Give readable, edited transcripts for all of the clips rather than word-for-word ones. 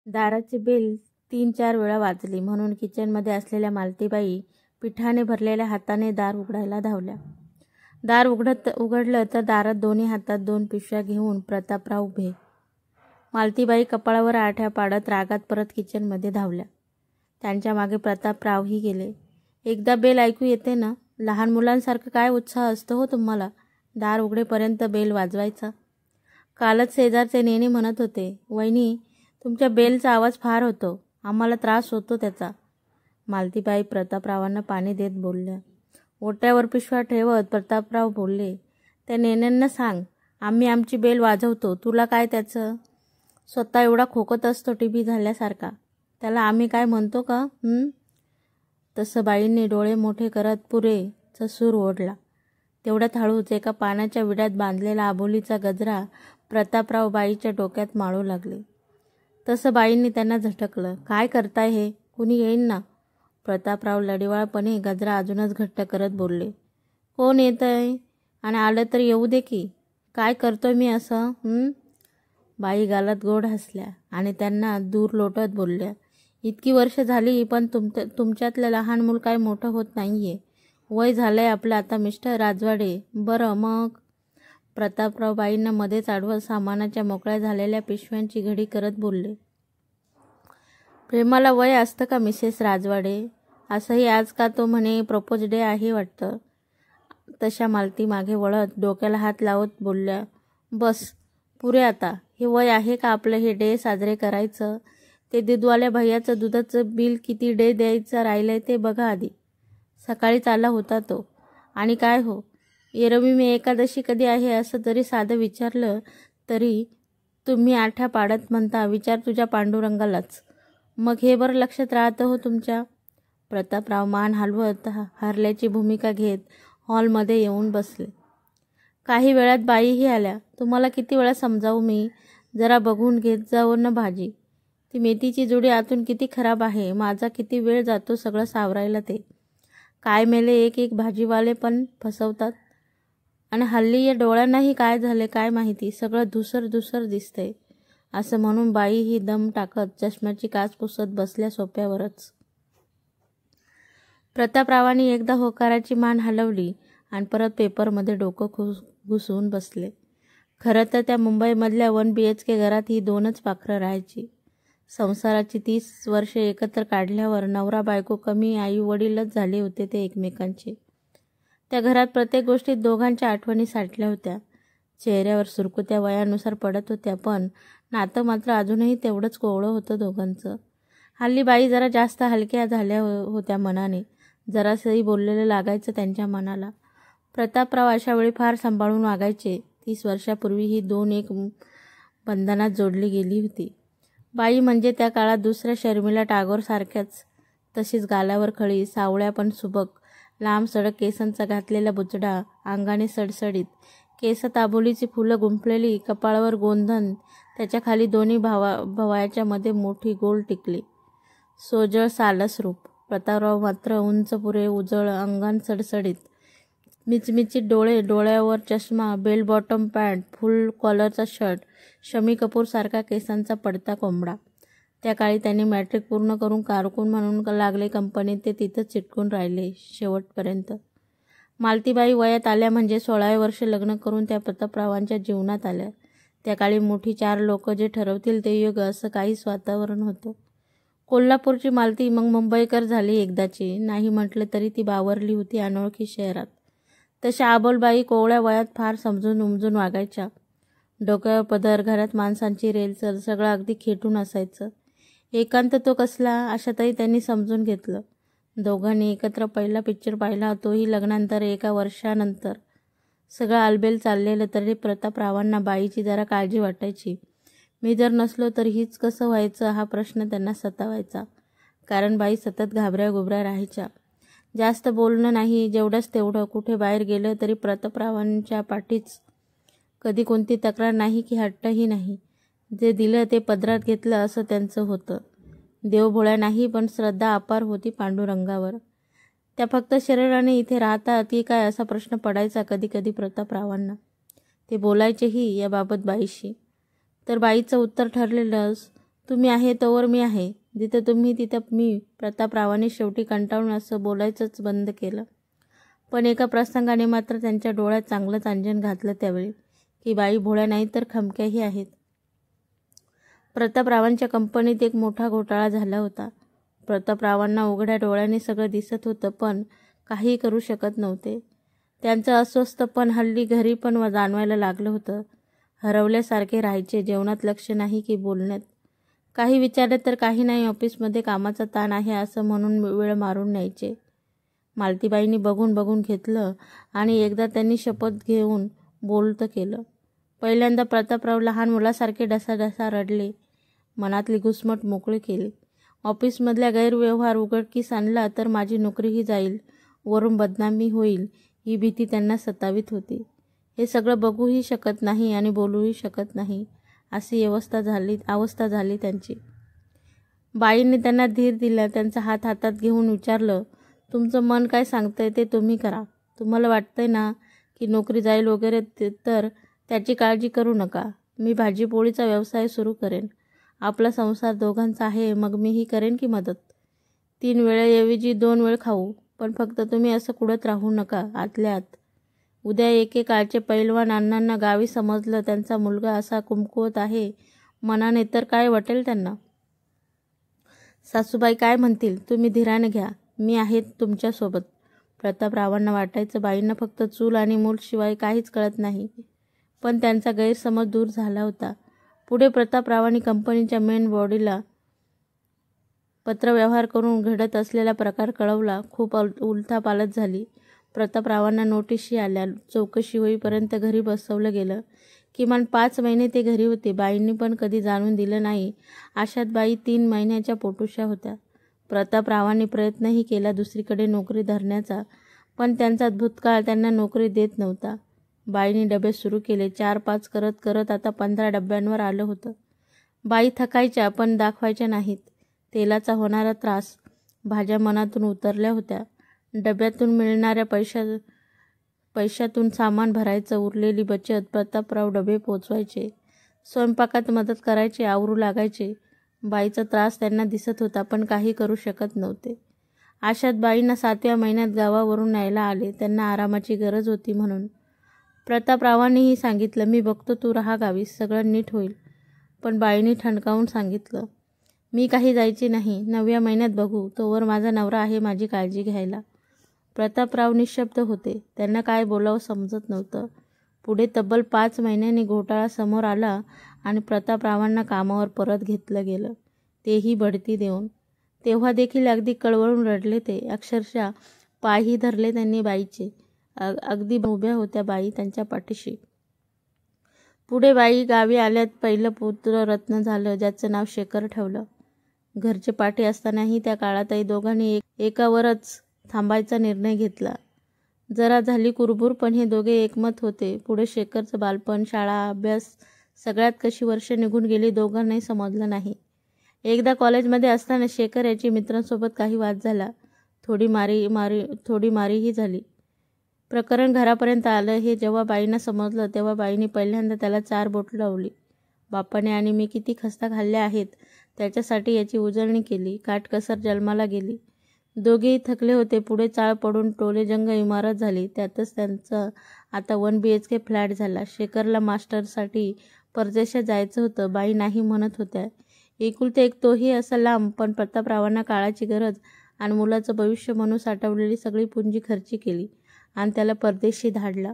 दाराची bell 3-4 वेळा वाजली म्हणून किचनमध्ये असलेल्या मालतीबाई पिठाने भरलेल्या हाताने दार उघडायला धावल्या. दार उघडलं तर दारात दोन्ही हातात 2 पिशव्या घेऊन प्रतापराव उभे. मालतीबाई कपाळावर आठ्या पाडत रागात परत किचनमध्ये धावल्या. त्यांच्या मागे प्रतापरावही गेले. एकदा बेल ऐकू येते ना, लहान मुलांसारखं काय उत्साह असतो हो तुम्हाला दार उघडेपर्यंत बेल वाजवायचा. कालच शेजारचे नेने म्हणत होते, वहिनी तुमच्या बेलचा आवाज फार होतो, आम्हाला त्रास होतो त्याचा. मालतीबाई प्रतापरावांना पाणी देत बोलल्या. ओट्यावर पिशव्या ठेवत प्रतापराव बोलले, त्या नेण्यांना सांग आम्ही आमची बेल वाजवतो, तुला काय त्याचं. स्वतः एवढा खोकत असतो टीबी झाल्यासारखा, त्याला आम्ही काय म्हणतो का. तसं बाईंनी डोळे मोठे करत पुरेचा सूर ओढला. तेवढ्यात हळूच एका पानाच्या विड्यात बांधलेला आबोलीचा गजरा प्रतापराव बाईच्या डोक्यात माळू लागले. तसं बाईंनी त्यांना झटकलं. काय करताय हे, कुणी येईन ना. प्रतापराव लढिवाळपणे गजरा अजूनच घट्ट करत बोलले. कोण येतंय आणि आलं तर येऊ दे की, काय करतोय मी असं. बाई गालात गोड हसल्या आणि त्यांना दूर लोटत बोलल्या, इतकी वर्ष झाली पण तुमच्यातलं लहान मूल काय मोठं होत नाहीये. वय झालंय आपलं आता मिस्टर राजवाडे. बरं मग. प्रतापराव बाईंना मध्येच आडवत सामानाच्या मोकळ्या झालेल्या पिशव्यांची घडी करत बोलले. प्रेमाला वय असतं का मिसेस राजवाडे. असंही आज का तो म्हणे प्रपोज डे आहे वाटतं. तशा मालती मागे वळत डोक्याला हात लावत बोलल्या. बस पुरे आता, हे वय आहे का आपलं हे डे साजरे करायचं. ते दूधवाल्या भैयाचं दुधाचं बिल किती डे द्यायचं राहिलंय ते बघा आधी. सकाळीच आला होता तो. आणि काय हो, एरवी एकादशी कधी आहे असं जरी साधं विचारलं तरी तुम्ही आठ्या पाडत म्हणता विचार तुझ्या पांडुरंगालाच. मग हे बरं लक्षात राहतं हो तुमच्या. प्रतापराव मान हलवत हरल्याची भूमिका घेत हॉलमध्ये येऊन बसले. काही वेळात बाईही आल्या. तुम्हाला किती वेळा समजावू मी, जरा बघून घेत जाऊ न भाजी. ती मेथीची जुडी आतून किती खराब आहे, माझा किती वेळ जातो सगळं सावरायला ते. काय मेले एक भाजीवाले पण फसवतात. आणि हल्ली या डोळ्यांनाही काय झाले काय माहिती, सगळं धुसर दिसतंय. असं म्हणून बाई ही दम टाकत चष्म्याची काच पुसत बसल्या सोप्यावरच. प्रतापरावांनी एकदा होकाराची मान हलवली आणि परत पेपरमध्ये डोकं घुसवून बसले. खरं तर त्या मुंबईमधल्या 1 BHK घरात ही 2च पाखरं राहायची. संसाराची 30 वर्षे एकत्र काढल्यावर नवरा बायको कमी आई वडीलच झाले होते ते एकमेकांचे. त्या घरात प्रत्येक गोष्टीत दोघांच्या आठवणी साठल्या होत्या. चेहऱ्यावर सुरकुत्या वयानुसार पडत होत्या, पण नातं मात्र अजूनही तेवढंच कोवळं होतं दोघांचं. हल्ली बाई जरा जास्त हलक्या झाल्या होत्या मनाने, जरासही बोललेलं लागायचं त्यांच्या मनाला. प्रतापराव अशा वेळी फार सांभाळून वागायचे. 30 वर्षापूर्वी ही 2 एक बंधनात जोडली गेली होती. बाई म्हणजे त्या काळात दुसऱ्या शर्मिला टागोर सारख्याच. तशीच गालावर खळी, सावळ्या पण सुबक, लांब सडक केसांचा घातलेला बुचडा, अंगाने सडसडीत, केसात आबोलीची फुलं गुंफलेली, कपाळावर गोंधन, त्याच्या खाली दोन्ही भवायाच्या मध्ये मोठी गोल टिकली, सोजळ सालस रूप. प्रतापराव मात्र उंच पुरे, उजळ, अंगान सडसडीत, मिचमिचीत डोळे, डोळ्यावर चष्मा, बेल बॉटम पॅन्ट, फुल कॉलरचा शर्ट, शमी कपूर सारखा केसांचा पडता कोंबडा. त्या काळी त्यांनी मॅट्रिक पूर्ण करून कारकून म्हणून लागले कंपनीत, ते तिथंच चिटकून राहिले शेवटपर्यंत. मालतीबाई वयात आल्या म्हणजे 16व्या वर्षी लग्न करून त्या प्रतापरावांच्या जीवनात आल्या. त्या काळी मोठी 4 लोक जे ठरवतील ते युग, असं काहीच वातावरण होतं. कोल्हापूरची मालती मग मुंबईकर झाली एकदाची. नाही म्हटलं तरी ती बावरली होती अनोळखी शहरात. तशा अबोलबाई कोवळ्या वयात फार समजून उमजून वागायच्या. डोक्यावर पदर, घरात माणसांची रेलचल, सगळं अगदी खेटून असायचं. एकांत तो कसला, अशातही त्यांनी समजून घेतलं. दोघांनी एकत्र पहिला पिक्चर पाहिला, तोही लग्नानंतर 1 वर्षानंतर. सगळं आलबेल चाललेलं तरी प्रतापरावांना बाईची जरा काळजी वाटायची. मी जर नसलो तर हीच कसं व्हायचं हा प्रश्न त्यांना सतावायचा. कारण बाई सतत घाबऱ्या गुबऱ्या राहायच्या. जास्त बोलणं नाही, जेवढंच तेवढं. कुठे बाहेर गेलं तरी प्रतापरावांच्या पाठीच. कधी कोणती तक्रार नाही की हट्टही नाही. जे दिलं ते पदरात घेतलं असं त्यांचं होतं. देवभोळ्या नाही, पण श्रद्धा अपार होती पांडुरंगावर. त्या फक्त शरीराने इथे राहतात की काय असा प्रश्न पडायचा कधी कधी प्रतापरावांना. ते बोलायचेही याबाबत बाईशी. तर बाईचं उत्तर ठरलेलंच. तुम्ही आहे तोवर मी आहे, जिथं तुम्ही तिथं मी. प्रतापरावांनी शेवटी कंटाळून असं बोलायचंच बंद केलं. पण एका प्रसंगाने मात्र त्यांच्या डोळ्यात चांगलंच अंजन घातलं त्यावेळी, की बाई भोळ्या नाही तर खमक्याही आहेत. प्रतापरावांच्या कंपनीत एक मोठा घोटाळा झाला होता. प्रतापरावांना उघड्या डोळ्यांनी सगळं दिसत होतं, पण काही करू शकत नव्हते. त्यांचं अस्वस्थपण हल्ली घरी पण जाणवायला लागलं होतं. हरवल्यासारखे राहायचे, जेवणात लक्ष नाही की बोलण्यात. काही विचारले तर काही नाही, ऑफिसमध्ये कामाचा ताण आहे असं म्हणून वेळ मारून न्यायचे. मालतीबाईंनी बघून घेतलं आणि एकदा त्यांनी शपथ घेऊन बोलतं केलं. पहिल्यांदा प्रतापराव लहान मुलासारखे ढसाढसा रडले. मनातली घुसमट मोकळी केली. ऑफिसमधल्या गैरव्यवहार उघडकीस आणला तर माझी नोकरीही जाईल, वरून बदनामी होईल ही भीती त्यांना सतावीत होती. हे सगळं बघूही शकत नाही आणि बोलूही शकत नाही अशी अवस्था झाली त्यांची. बाईंनी त्यांना धीर दिला. त्यांचा हात हातात घेऊन विचारलं, तुमचं मन काय सांगतंय ते तुम्ही करा. तुम्हाला वाटतंय ना की नोकरी जाईल वगैरे तर त्याची काळजी करू नका. मी भाजीपोळीचा व्यवसाय सुरू करेन. आपला संसार दोघांचा आहे, मग मीही करेन की मदत. 3 वेळेऐवजी 2 वेळ खाऊ, पण फक्त तुम्ही असं कुडत राहू नका आतल्या आत. उद्या एकेकाळचे पैलवान अण्णांना गावी समजलं त्यांचा मुलगा असा कुमकुवत आहे मनाने तर काय वाटेल त्यांना. सासूबाई काय म्हणतील, तुम्ही धीराने घ्या, मी आहे तुमच्यासोबत. प्रतापरावांना वाटायचं बाईंना फक्त चूल आणि मूल शिवाय काहीच कळत नाही, पण त्यांचा गैरसमज दूर झाला होता. पुढे प्रतापरावांनी कंपनीच्या मेन बॉडीला पत्रव्यवहार करून घडत असलेला प्रकार कळवला. खूप उलथापालथ झाली. प्रतापरावांना नोटीशी आल्या. चौकशी होईपर्यंत घरी बसवलं गेलं. किमान 5 महिने ते घरी होते. बाईंनी पण कधी जाणून दिलं नाही. अशात बाई 3 महिन्याच्या पोटुशा होत्या. प्रतापरावांनी प्रयत्नही केला दुसरीकडे नोकरी धरण्याचा, पण त्यांचा भूतकाळ त्यांना नोकरी देत नव्हता. बाईंनी डबे सुरू केले. 4-5 करत करत आता 15 डब्यांवर आलं होतं. बाई थकायच्या पण दाखवायच्या नाहीत. तेलाचा होणारा त्रास, भाज्या मनातून उतरल्या होत्या. डब्यातून मिळणाऱ्या पैशातून सामान भरायचं. उरलेली बचत. प्रतापराव डबे पोचवायचे, स्वयंपाकात मदत करायचे, आवरू लागायचे. बाईचा त्रास त्यांना दिसत होता, पण काही करू शकत नव्हते. अशात बाईंना 7व्या महिन्यात गावावरून न्यायला आले. त्यांना आरामाची गरज होती म्हणून. प्रतापरावांनीही सांगितलं, मी बघतो, तू राहा गावी, सगळं नीट होईल. पण बाईंनी ठणकावून सांगितलं, मी काही जायची नाही, 9व्या महिन्यात बघू, तोवर माझा नवरा आहे माझी काळजी घ्यायला. प्रतापराव निशब्द होते. त्यांना काय बोलावं समजत नव्हतं. पुढे तब्बल 5 महिन्यांनी घोटाळा समोर आला आणि प्रतापरावांना कामावर परत घेतलं गेलं, तेही बढती देऊन. तेव्हा देखील अगदी कळवळून रडले ते. अक्षरशः पायही धरले त्यांनी बाईचे. अगदी उभ्या होत्या बाई त्यांच्या पाठीशी. पुढे बाई गावी आल्यात. पहिलं पुत्र रत्न झालं, ज्याचं नाव शेखर ठेवलं. घरचे पाठी असतानाही त्या काळातही दोघांनी एकावरच थांबायचा निर्णय घेतला. जरा झाली कुरबुर, पण हे दोघे एकमत होते. पुढे शेखरचं बालपण, शाळा, अभ्यास सगळ्यात कशी वर्ष निघून गेली दोघांनाही समजलं नाही. एकदा कॉलेजमध्ये असताना शेखर याची मित्रांसोबत काही वाद झाला. थोडी मारीही झाली. प्रकरण घरापर्यंत आलं. हे जेव्हा बाईंना समजलं तेव्हा बाईंनी पहिल्यांदा त्याला 4 बोटं लावली. बापाने आणि मी किती खस्ता खाल्ल्या आहेत त्याच्यासाठी याची उजळणी केली. काटकसर जन्माला गेली. दोघेही थकले होते. पुढे चाळ पडून टोलेजंग इमारत झाली. त्यातच त्यांचा आता 1 BHK फ्लॅट झाला. शेखरला मास्टरसाठी परदेशात जायचं होतं. बाई नाही म्हणत होत्या. एकुलते एक तोही असा लांब. पण प्रतापरावांना काळाची गरज आणि मुलाचं भविष्य म्हणून साठवलेली सगळी पुंजी खर्ची केली आणि त्याला परदेशी धाडला.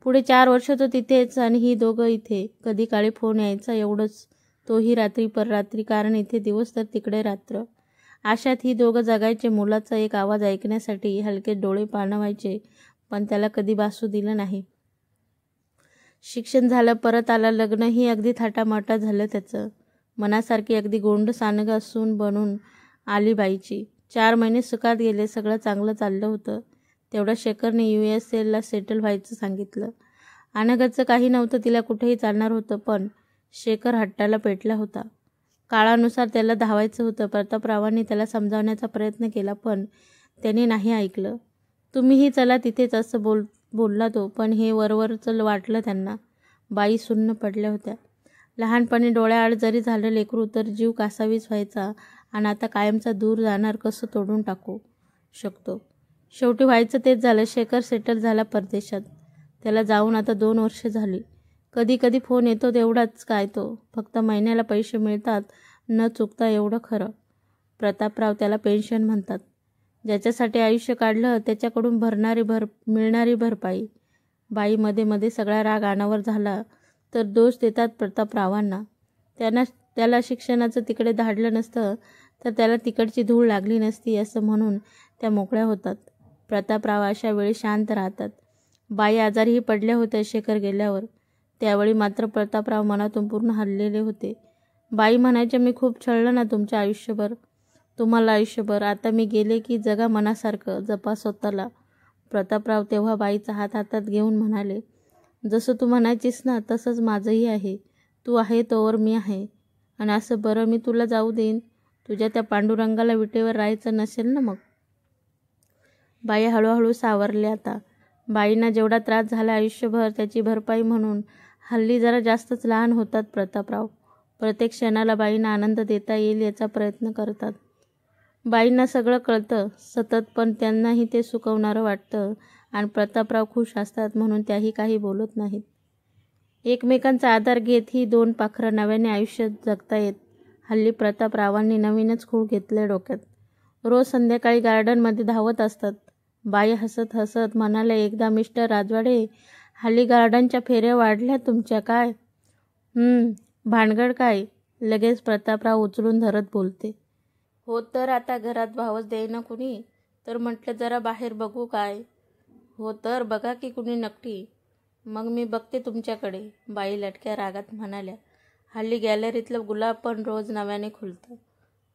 पुढे 4 वर्ष तो तिथेच आणि ही दोघं इथे. कधी काळी फोन यायचा, एवढंच. तोही रात्री पररात्री, कारण इथे दिवस तर तिकडे रात्र. अशात ही दोघं जगायचे. मुलाचा एक आवाज ऐकण्यासाठी हलके डोळे पाणवायचे, पण त्याला कधी भासू दिलं नाही. शिक्षण झालं, परत आला. लग्नही अगदी थाटामाटात झालं त्याचं. मनासारखी अगदी गोंड सानगं सून बनून आली बाईची. 4 महिने सुखात गेले. सगळं चांगलं चाललं होतं. तेवढ्या शेखरने USA सेटल व्हायचं सांगितलं. अनघाचं काही नव्हतं. तिला कुठेही चालणार होतं, पण शेखर हट्टाला पेटला होता. काळानुसार त्याला धावायचं होतं. प्रतापरावांनी त्याला समजावण्याचा प्रयत्न केला, पण त्याने नाही ऐकलं. तुम्हीही चला तिथेच, असं बोलला तो, पण हे वरवरचं वाटलं त्यांना. बाई सुन्न पडल्या होत्या. लहानपणी डोळ्याआड जरी झालं लेकरू तर जीव कासावीस व्हायचा आणि आता कायमचा दूर जाणार कसं तोडून टाकू शकतो. शेवटी व्हायचं तेच झालं. शेखर सेटल झाला परदेशात. त्याला जाऊन आता 2 वर्ष झाली. कधी कधी फोन येतो तेवढाच काय तो. फक्त महिन्याला पैसे मिळतात न चुकता एवढं खरं. प्रतापराव त्याला पेन्शन म्हणतात. ज्याच्यासाठी आयुष्य काढलं त्याच्याकडून मिळणारी भरपाई. बाई मध्ये मध्ये सगळा राग अनावर झाला तर दोष देतात प्रतापरावांना. त्याला शिक्षणाचं तिकडे धाडलं नसतं तर त्याला तिकडची धूळ लागली नसती असं म्हणून त्या मोकळ्या होतात. प्रतापराव अशा वेळी शांत राहतात. बाई आजारीही पडल्या होत्या शेखर गेल्यावर. त्यावेळी मात्र प्रतापराव मनातून पूर्ण हललेले होते. बाई म्हणायच्या, मी खूप छळलं ना तुम्हाला आयुष्यभर. आता मी गेले की जगा मनासारखं, जपा स्वतःला. प्रतापराव तेव्हा बाईचा हात हातात घेऊन म्हणाले, जसं तू म्हणायचीस ना तसंच माझंही आहे. तू आहे तोवर मी आहे. आणि असं बरं मी तुला जाऊ देईन. तुझ्या त्या पांडुरंगाला विटेवर राहायचं नसेल ना मग. बाई हळूहळू सावरले आता. बाईंना जेवढा त्रास झाला आयुष्यभर त्याची भरपाई म्हणून हल्ली जरा जास्तच लहान होतात प्रतापराव. प्रत्येक क्षणाला बाईंना आनंद देता येईल याचा प्रयत्न करतात. बाईंना सगळं कळतं सतत, पण त्यांनाही ते सुकवणारं वाटतं आणि प्रतापराव खुश असतात म्हणून त्याही काही बोलत नाहीत. एकमेकांचा आधार घेत ही 2 पाखरं नव्याने आयुष्य जगतायत. हल्ली प्रतापरावांनी नवीनच खूळ घेतले डोक्यात. रोज संध्याकाळी गार्डनमध्ये धावत असतात. बाई हसत हसत म्हणाल्या, एकदा मिस्टर राजवाडे, हल्ली गार्डनच्या फेऱ्या वाढल्या तुमच्या काय? भानगड काय? लगेच प्रतापराव उचलून धरत बोलते. हो तर आता घरात भावच देईना कुणी, तर म्हटलं जरा बाहेर बघू काय? हो तर बघा की कुणी नक्की. मग मी बघते तुमच्याकडे, बाई लटक्या रागात म्हणाल्या. हल्ली गॅलरीतलं गुलाब पण रोज नव्याने खुलतं.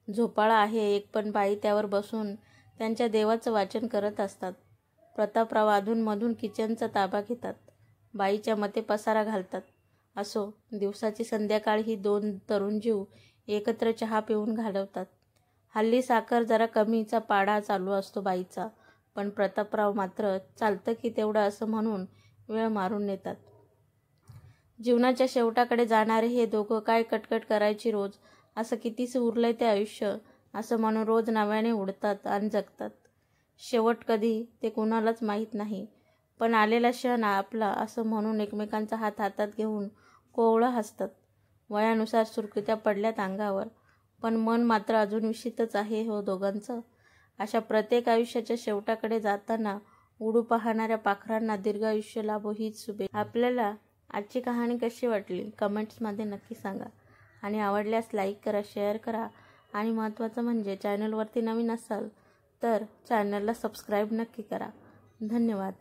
झोपाळा आहे एक, पण बाई त्यावर बसून त्यांच्या देवाचं वाचन करत असतात. प्रतापराव अधूनमधून किचनचा ताबा घेतात. बाईच्या मते पसारा घालतात. असो, दिवसाची संध्याकाळ ही 2 तरुण जीव एकत्र चहा पिऊन घालवतात. हल्ली साखर जरा कमीचा पाडा चालू असतो बाईचा, पण प्रतापराव मात्र चालतं की तेवढं असं म्हणून वेळ मारून नेतात. जीवनाच्या शेवटाकडे जाणारे हे दोघं काय कटकट करायची रोज, असं कितीच उरलंय ते आयुष्य असं म्हणून रोज नव्याने उडतात आणि जगतात. शेवट कधी ते कुणालाच माहीत नाही, पण आलेला क्षण आपला असं म्हणून एकमेकांचा हात हातात घेऊन कोवळं हसतात. वयानुसार सुरकुत्या पडल्यात अंगावर, पण मन मात्र अजून विशितच आहे हो दोघांचं. अशा प्रत्येक आयुष्याच्या शेवटाकडे जाताना उडू पाहणाऱ्या पाखरांना दीर्घायुष्य लाभो हीच शुभेच्छा. आपल्याला आजची कहाणी कशी वाटली कमेंट्समध्ये नक्की सांगा. आणि आवडल्यास लाईक करा, शेअर करा आणि महत्त्वाचं म्हणजे चॅनलवरती नवीन असाल तर चॅनलला सबस्क्राईब नक्की करा. धन्यवाद.